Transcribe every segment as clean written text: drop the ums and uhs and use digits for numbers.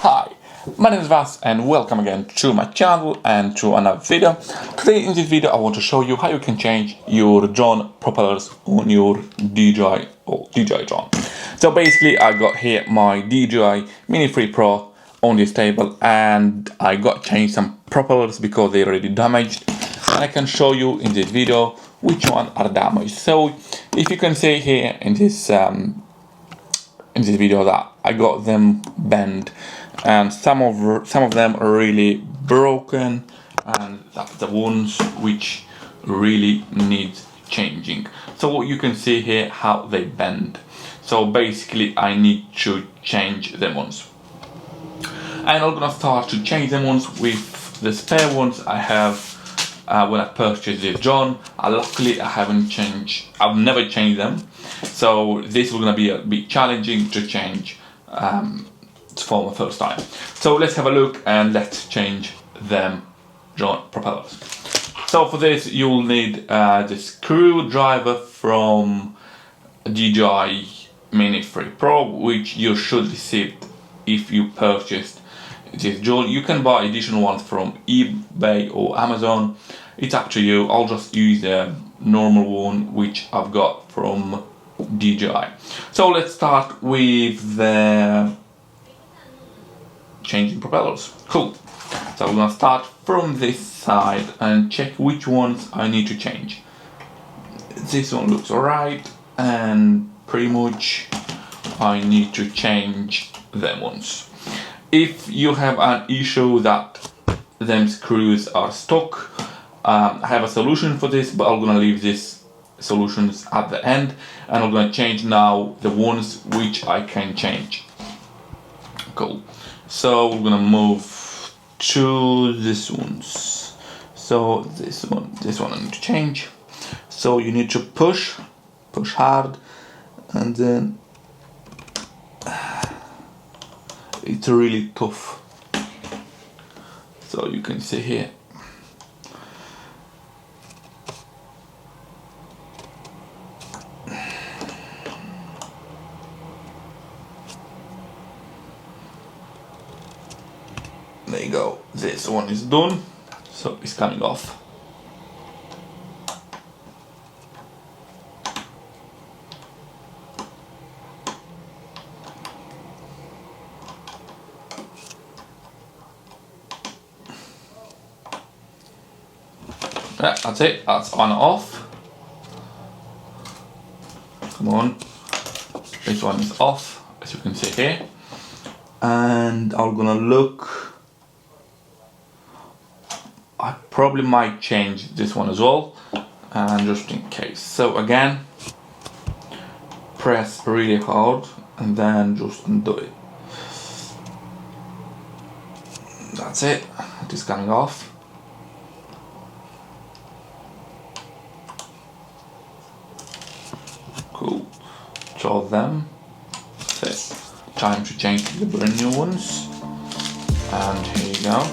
Hi, my name is Vas and welcome again to my channel and to another video. Today in this video I want to show you how you can change your drone propellers on your DJI or DJI drone. So basically I got here my DJI Mini 3 Pro on this table and I got changed some propellers because they're already damaged, and I can show you in this video which one are damaged. So if you can see here in this video that I got them bent and some of them are really broken, and that's the ones which really need changing. So you can see here how they bend. So basically I need to change them ones, and I'm gonna start to change them ones with the spare ones I have when I purchased this drone. Luckily I've never changed them, so this is gonna be a bit challenging to change for the first time. So let's have a look and let's change them drone propellers. So for this you'll need the screwdriver from DJI Mini 3 Pro, which you should receive if you purchased this drone. You can buy additional ones from eBay or Amazon, it's up to you. I'll just use the normal one which I've got from DJI. So let's start with the changing propellers. Cool. So we're gonna start from this side and check which ones I need to change. This one looks alright, and pretty much I need to change them ones. If you have an issue that them screws are stuck, I have a solution for this, but I'm gonna leave this solutions at the end, and I'm gonna change now the ones which I can change. Cool. So we're gonna move to this ones. So this one I need to change. So you need to push hard, and then it's really tough. So you can see here. There you go, this one is done, so it's coming off. Yeah, that's it, that's on off. Come on, this one is off, as you can see here. And I'm gonna look. I probably might change this one as well, and just in case. So again, press really hard and then just undo it. That's it, it is coming off. Cool, draw them. That's it. Time to change the brand new ones, and here you go.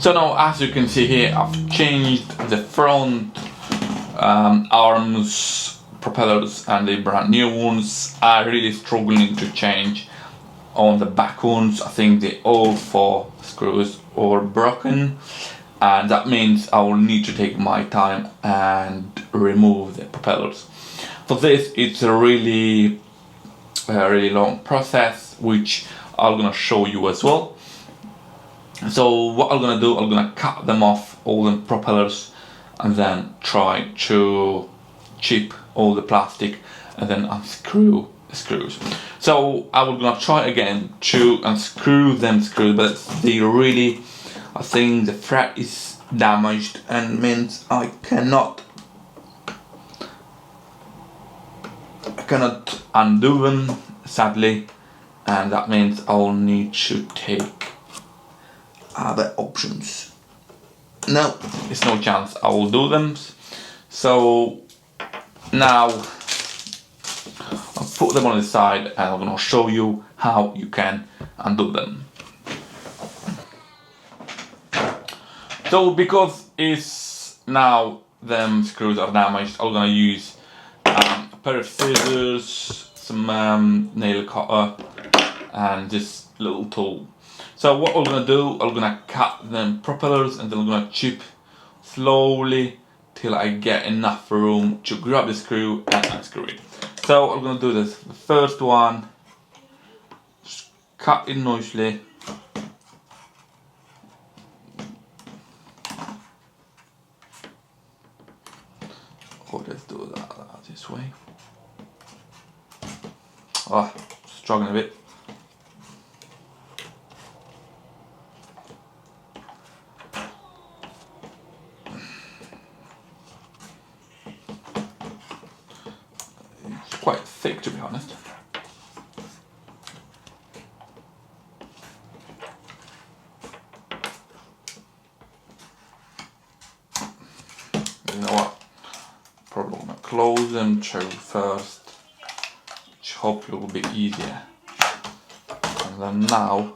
So now, as you can see here, I've changed the front arms, propellers, and the brand new ones. I'm really struggling to change on the back ones. I think all 4 screws are broken, and that means I will need to take my time and remove the propellers. For this, it's a really long process, which I'm gonna show you as well. So what I'm gonna do, I'm gonna cut them off, all the propellers, and then try to chip all the plastic and then unscrew the screws. So I will gonna try again to unscrew them screws, but I think the thread is damaged and means I cannot undo them, sadly, and that means I'll need to take other options. No, there's no chance I will do them. So now I'll put them on the side and I'm gonna show you how you can undo them. So because it's now them screws are damaged, I'm gonna use a pair of scissors, some nail cutter, and this little tool. So what I'm gonna do, I'm gonna cut them propellers and then I'm gonna chip slowly till I get enough room to grab the screw and unscrew it. So I'm gonna do this. The first one, just cut it nicely. Oh, let's do that this way. Oh, struggling a bit. It's quite thick, to be honest. You know what? Probably gonna close them two first, which hopefully will be easier. And then now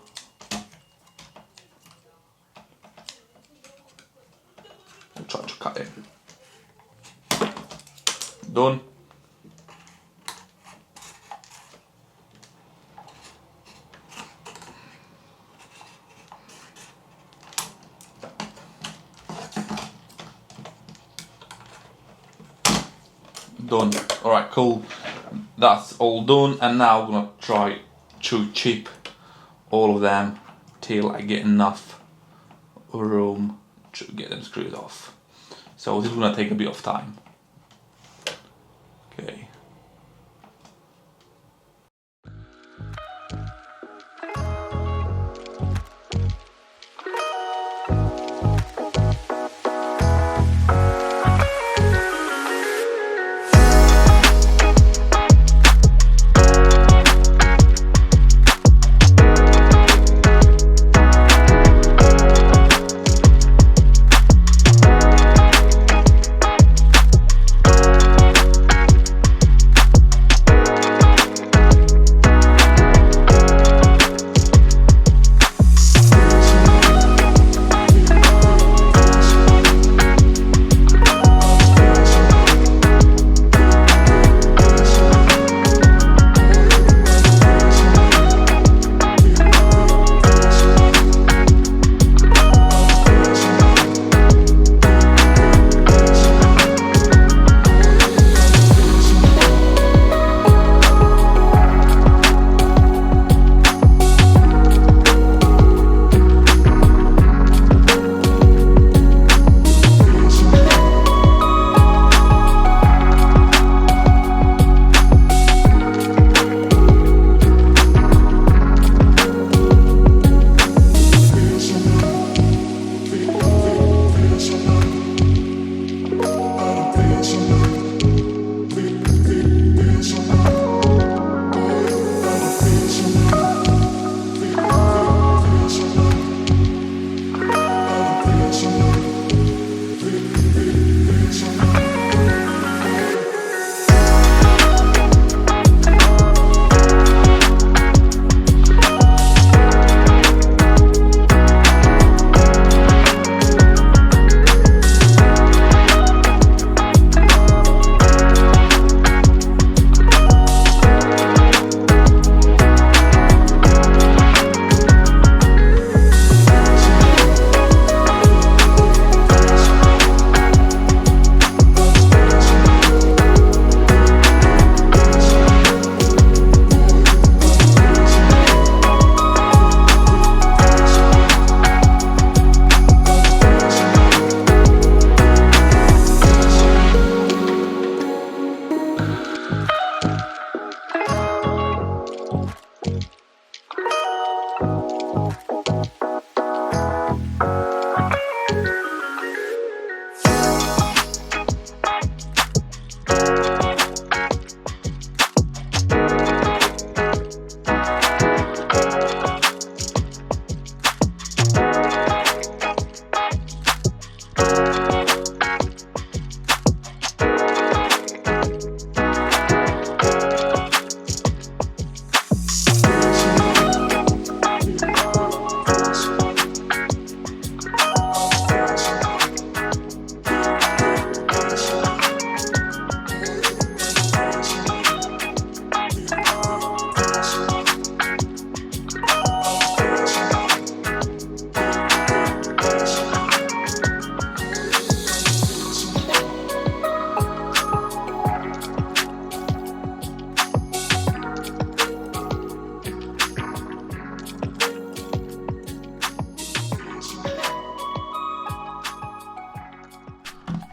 we'll try to cut it. Done. Done. Alright, cool. That's all done, and now I'm gonna try to chip all of them till I get enough room to get them screwed off. So this is gonna take a bit of time. Okay.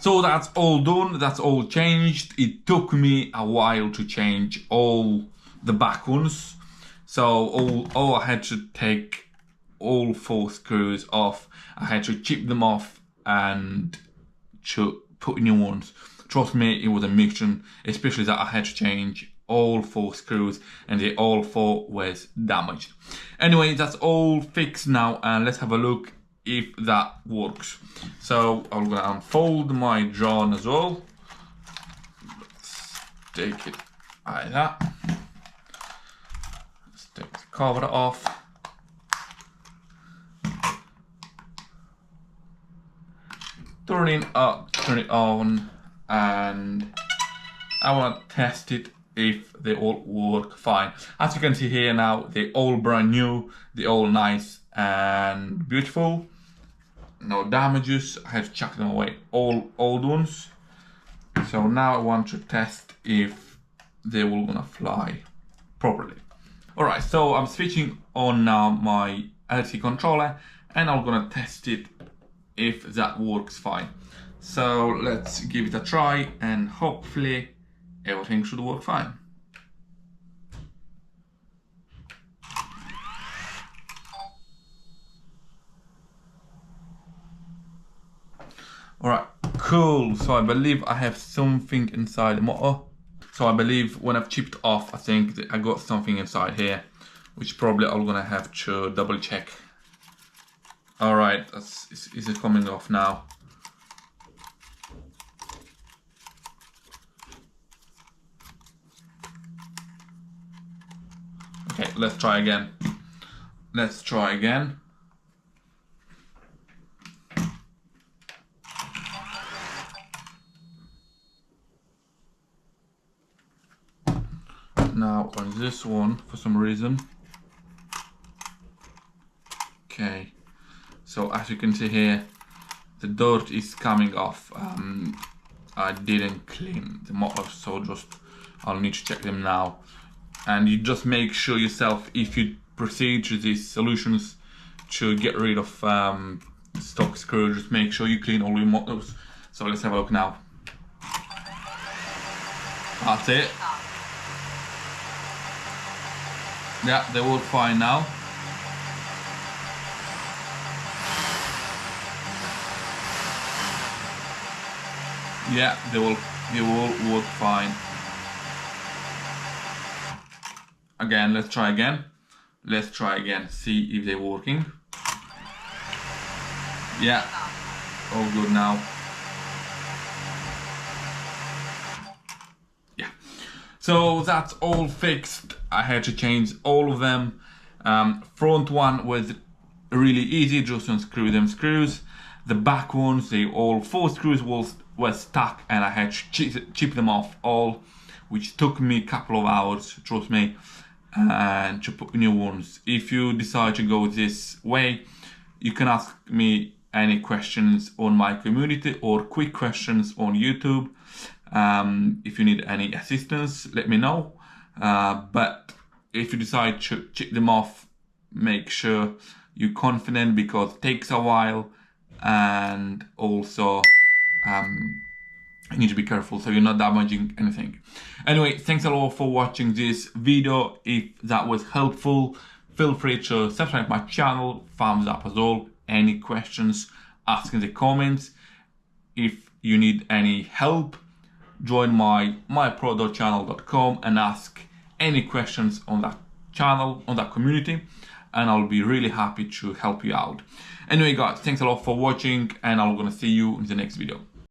So that's all done, that's all changed. It took me a while to change all the back ones. So all I had to take all 4 screws off. I had to chip them off and to put new ones. Trust me, it was a mission, especially that I had to change all 4 screws and they all 4 was damaged. Anyway, that's all fixed now, and let's have a look if that works. So I'm gonna unfold my drone as well. Let's take it like that. Let's take the cover off. Turn it on, and I want to test it if they all work fine. As you can see here now, they're all brand new, they're all nice and beautiful. No damages. I have to chuck them away, all old ones. So now I want to test if they will gonna fly properly. Alright, so I'm switching on now my LT controller and I'm gonna test it if that works fine. So let's give it a try and hopefully everything should work fine. Alright, cool. So I believe I have something inside the motor. So I believe when I've chipped off, I think that I got something inside here, which probably I'm gonna have to double check. Alright, is it coming off now? Okay, let's try again. Let's try again. Now on this one, for some reason. Okay, so as you can see here, the dirt is coming off. I didn't clean the motor, so I'll need to check them now. And you just make sure yourself, if you proceed to these solutions to get rid of stock screws, just make sure you clean all your motors. So let's have a look now. That's it. Yeah, they work fine now. Yeah, they will work fine. Again, let's try again. Let's try again, see if they're working. Yeah, all good now. Yeah, so that's all fixed. I had to change all of them. Front one was really easy, just unscrew them screws. The back ones, they all 4 screws was stuck and I had to chip them off all, which took me a couple of hours, trust me, and to put new ones. If you decide to go this way, you can ask me any questions on my community or quick questions on YouTube. If you need any assistance, let me know. But if you decide to chip them off, make sure you're confident because it takes a while, and also you need to be careful so you're not damaging anything. Anyway, thanks a lot for watching this video. If that was helpful, feel free to subscribe my channel, thumbs up as well. Any questions, ask in the comments. If you need any help, join my mypro.channel.com and ask any questions on that channel, on that community, and I'll be really happy to help you out. Anyway guys, thanks a lot for watching and I'm gonna see you in the next video.